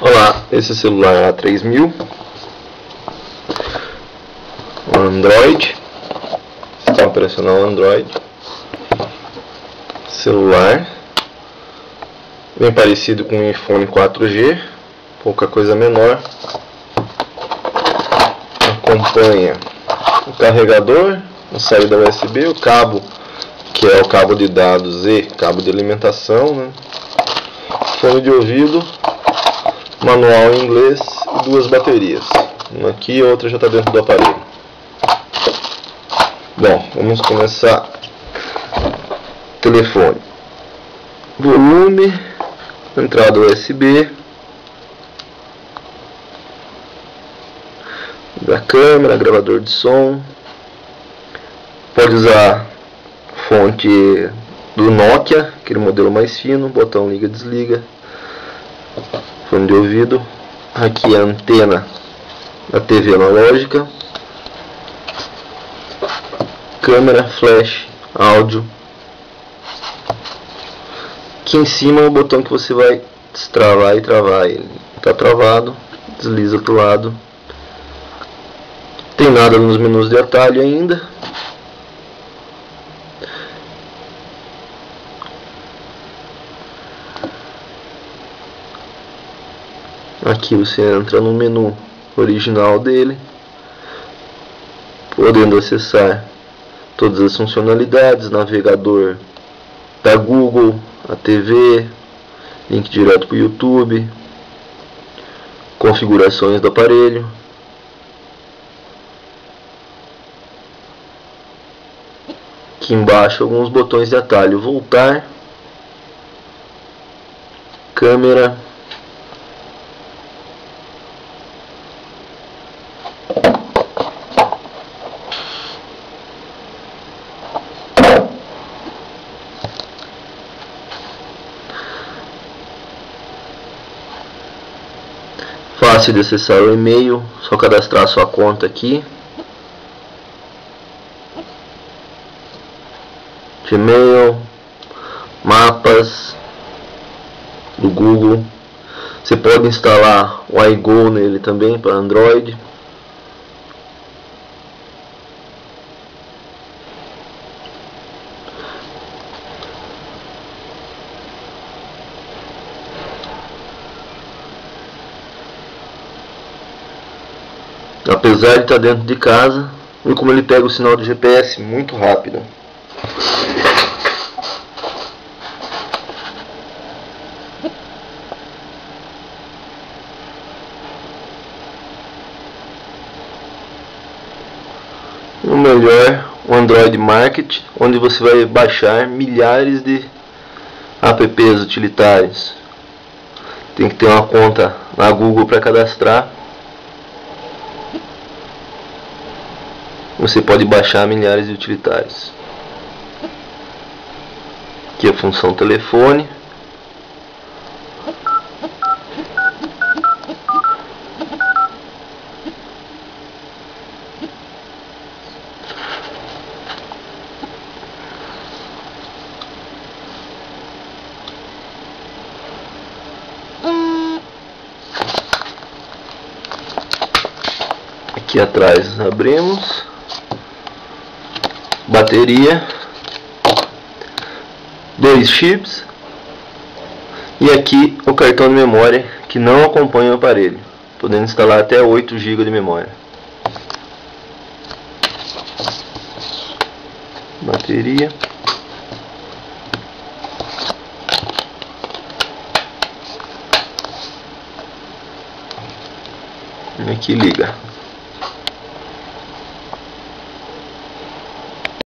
Olá, esse celular é A3000, um Android, sistema operacional Android, celular, bem parecido com um iPhone 4G, pouca coisa menor. Acompanha o carregador, a saída USB, o cabo, que é o cabo de dados e cabo de alimentação, né? Fone de ouvido, manual em inglês e duas baterias. Uma aqui e outra já está dentro do aparelho. Bom, vamos começar. Telefone. Volume, entrada USB, da câmera, gravador de som. Pode usar fonte do Nokia, aquele modelo mais fino, botão liga desliga. Fone de ouvido. Aqui a antena da TV analógica. Câmera, flash, áudio. Aqui em cima é o botão que você vai destravar e travar ele. Está travado, desliza para o lado. Tem nada nos menus de atalho ainda. Aqui você entra no menu original dele, podendo acessar todas as funcionalidades, navegador da Google, a TV, link direto para o YouTube, configurações do aparelho. Aqui embaixo alguns botões de atalho: voltar, câmera, fácil de acessar o e-mail, só cadastrar sua conta aqui. Gmail, mapas do Google. Você pode instalar o iGo nele também para Android. Apesar de estar dentro de casa, e como ele pega o sinal do GPS muito rápido. O melhor, o Android Market, onde você vai baixar milhares de apps utilitários. Tem que ter uma conta na Google para cadastrar. Você pode baixar milhares de utilitários. Aqui a função telefone. Aqui atrás abrimos. Bateria, 2 chips e aqui o cartão de memória que não acompanha o aparelho, podendo instalar até 8 GB de memória. Bateria, aqui liga.